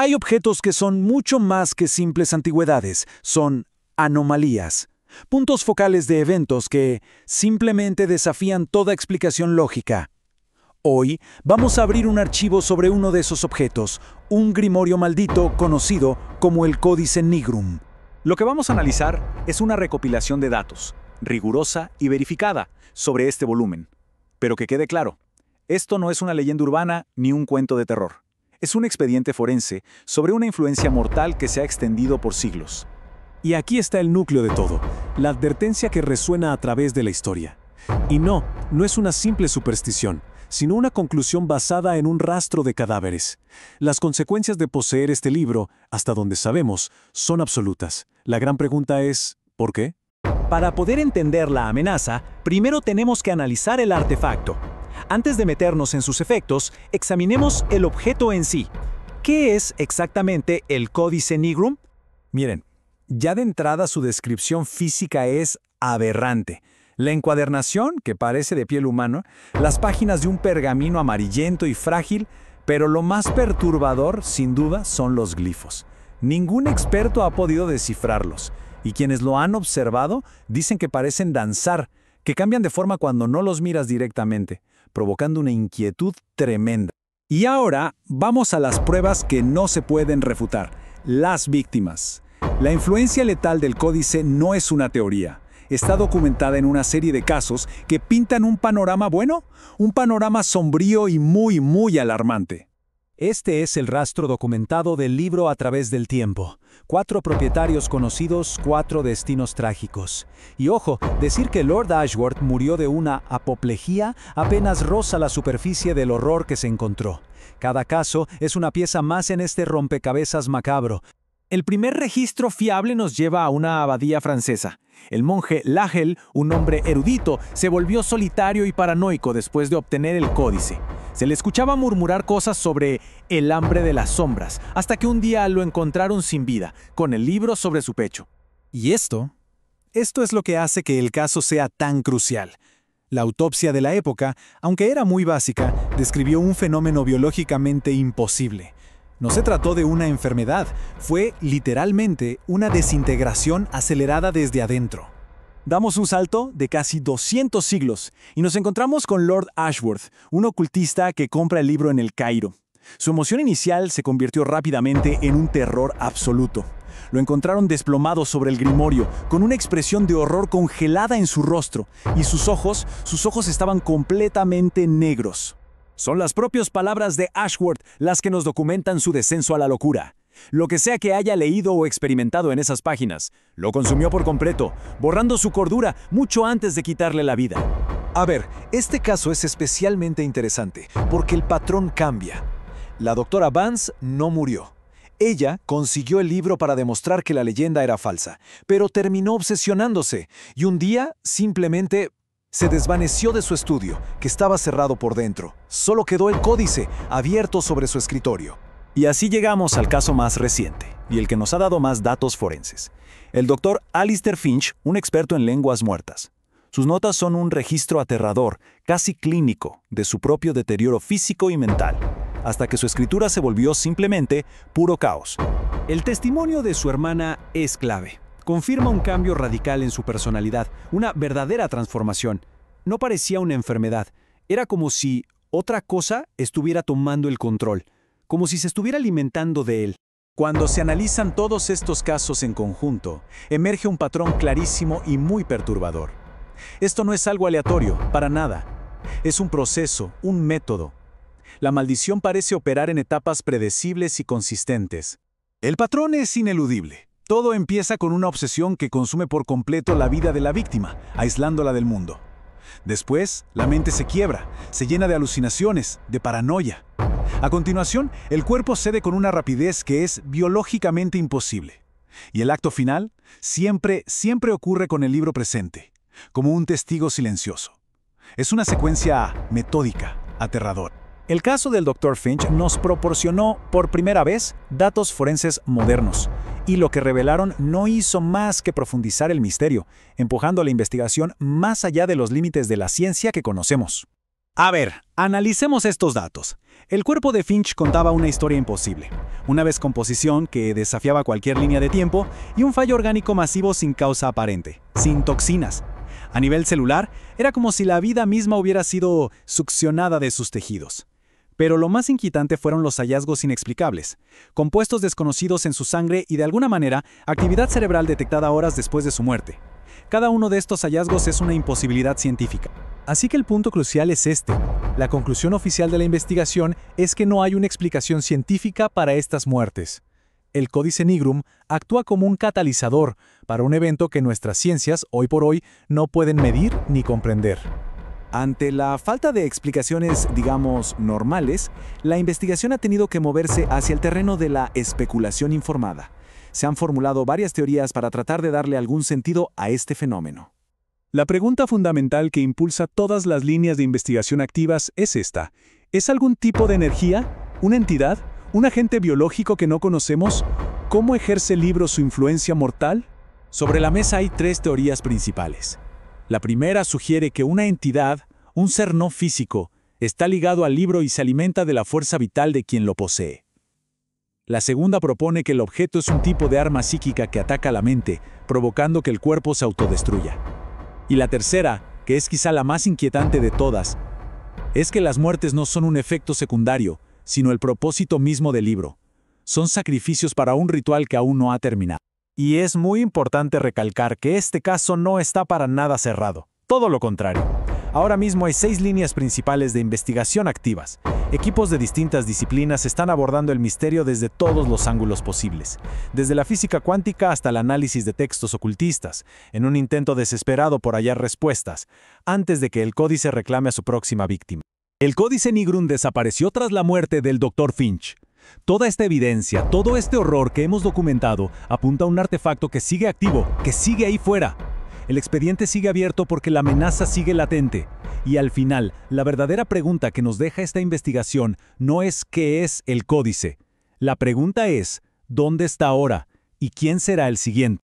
Hay objetos que son mucho más que simples antigüedades, son anomalías, puntos focales de eventos que simplemente desafían toda explicación lógica. Hoy vamos a abrir un archivo sobre uno de esos objetos, un grimorio maldito conocido como el Códice Nigrum. Lo que vamos a analizar es una recopilación de datos, rigurosa y verificada, sobre este volumen. Pero que quede claro, esto no es una leyenda urbana ni un cuento de terror. Es un expediente forense sobre una influencia mortal que se ha extendido por siglos. Y aquí está el núcleo de todo, la advertencia que resuena a través de la historia. Y no es una simple superstición, sino una conclusión basada en un rastro de cadáveres. Las consecuencias de poseer este libro, hasta donde sabemos, son absolutas. La gran pregunta es, ¿por qué? Para poder entender la amenaza, primero tenemos que analizar el artefacto. Antes de meternos en sus efectos, examinemos el objeto en sí. ¿Qué es exactamente el Códice Nigrum? Miren, ya de entrada su descripción física es aberrante. La encuadernación, que parece de piel humana, las páginas de un pergamino amarillento y frágil, pero lo más perturbador, sin duda, son los glifos. Ningún experto ha podido descifrarlos, y quienes lo han observado dicen que parecen danzar, que cambian de forma cuando no los miras directamente, provocando una inquietud tremenda. Y ahora vamos a las pruebas que no se pueden refutar, las víctimas. La influencia letal del códice no es una teoría. Está documentada en una serie de casos que pintan un panorama bueno, un panorama sombrío y muy alarmante. Este es el rastro documentado del libro a través del tiempo. 4 propietarios conocidos, 4 destinos trágicos. Y ojo, decir que Lord Ashworth murió de una apoplejía apenas roza la superficie del horror que se encontró. Cada caso es una pieza más en este rompecabezas macabro. El primer registro fiable nos lleva a una abadía francesa. El monje Lagel, un hombre erudito, se volvió solitario y paranoico después de obtener el códice. Se le escuchaba murmurar cosas sobre el hambre de las sombras, hasta que un día lo encontraron sin vida, con el libro sobre su pecho. Y esto es lo que hace que el caso sea tan crucial. La autopsia de la época, aunque era muy básica, describió un fenómeno biológicamente imposible. No se trató de una enfermedad, fue literalmente una desintegración acelerada desde adentro. Damos un salto de casi 200 siglos y nos encontramos con Lord Ashworth, un ocultista que compra el libro en el Cairo. Su emoción inicial se convirtió rápidamente en un terror absoluto. Lo encontraron desplomado sobre el grimorio, con una expresión de horror congelada en su rostro, y sus ojos estaban completamente negros. Son las propias palabras de Ashworth las que nos documentan su descenso a la locura. Lo que sea que haya leído o experimentado en esas páginas, lo consumió por completo, borrando su cordura mucho antes de quitarle la vida. A ver, este caso es especialmente interesante, porque el patrón cambia. La doctora Vance no murió. Ella consiguió el libro para demostrar que la leyenda era falsa, pero terminó obsesionándose, y un día simplemente se desvaneció de su estudio, que estaba cerrado por dentro. Solo quedó el códice, abierto sobre su escritorio. Y así llegamos al caso más reciente, y el que nos ha dado más datos forenses. El doctor Alistair Finch, un experto en lenguas muertas. Sus notas son un registro aterrador, casi clínico, de su propio deterioro físico y mental, hasta que su escritura se volvió simplemente puro caos. El testimonio de su hermana es clave. Confirma un cambio radical en su personalidad, una verdadera transformación. No parecía una enfermedad, era como si otra cosa estuviera tomando el control, como si se estuviera alimentando de él. Cuando se analizan todos estos casos en conjunto, emerge un patrón clarísimo y muy perturbador. Esto no es algo aleatorio, para nada. Es un proceso, un método. La maldición parece operar en etapas predecibles y consistentes. El patrón es ineludible. Todo empieza con una obsesión que consume por completo la vida de la víctima, aislándola del mundo. Después, la mente se quiebra, se llena de alucinaciones, de paranoia. A continuación, el cuerpo cede con una rapidez que es biológicamente imposible. Y el acto final siempre ocurre con el libro presente, como un testigo silencioso. Es una secuencia metódica, aterradora. El caso del Dr. Finch nos proporcionó, por primera vez, datos forenses modernos, y lo que revelaron no hizo más que profundizar el misterio, empujando la investigación más allá de los límites de la ciencia que conocemos. A ver, analicemos estos datos. El cuerpo de Finch contaba una historia imposible. Una descomposición que desafiaba cualquier línea de tiempo y un fallo orgánico masivo sin causa aparente, sin toxinas. A nivel celular, era como si la vida misma hubiera sido succionada de sus tejidos. Pero lo más inquietante fueron los hallazgos inexplicables, compuestos desconocidos en su sangre y de alguna manera, actividad cerebral detectada horas después de su muerte. Cada uno de estos hallazgos es una imposibilidad científica. Así que el punto crucial es este. La conclusión oficial de la investigación es que no hay una explicación científica para estas muertes. El Códice Nigrum actúa como un catalizador para un evento que nuestras ciencias, hoy por hoy, no pueden medir ni comprender. Ante la falta de explicaciones, digamos, normales, la investigación ha tenido que moverse hacia el terreno de la especulación informada. Se han formulado varias teorías para tratar de darle algún sentido a este fenómeno. La pregunta fundamental que impulsa todas las líneas de investigación activas es esta. ¿Es algún tipo de energía? ¿Una entidad? ¿Un agente biológico que no conocemos? ¿Cómo ejerce el libro su influencia mortal? Sobre la mesa hay 3 teorías principales. La primera sugiere que una entidad, un ser no físico, está ligado al libro y se alimenta de la fuerza vital de quien lo posee. La segunda propone que el objeto es un tipo de arma psíquica que ataca la mente, provocando que el cuerpo se autodestruya. Y la tercera, que es quizá la más inquietante de todas, es que las muertes no son un efecto secundario, sino el propósito mismo del libro. Son sacrificios para un ritual que aún no ha terminado. Y es muy importante recalcar que este caso no está para nada cerrado. Todo lo contrario. Ahora mismo hay 6 líneas principales de investigación activas. Equipos de distintas disciplinas están abordando el misterio desde todos los ángulos posibles, desde la física cuántica hasta el análisis de textos ocultistas, en un intento desesperado por hallar respuestas, antes de que el códice reclame a su próxima víctima. El Códice Nigrum desapareció tras la muerte del Dr. Finch. Toda esta evidencia, todo este horror que hemos documentado, apunta a un artefacto que sigue activo, que sigue ahí fuera. El expediente sigue abierto porque la amenaza sigue latente. Y al final, la verdadera pregunta que nos deja esta investigación no es ¿qué es el códice? La pregunta es ¿dónde está ahora? ¿Y quién será el siguiente?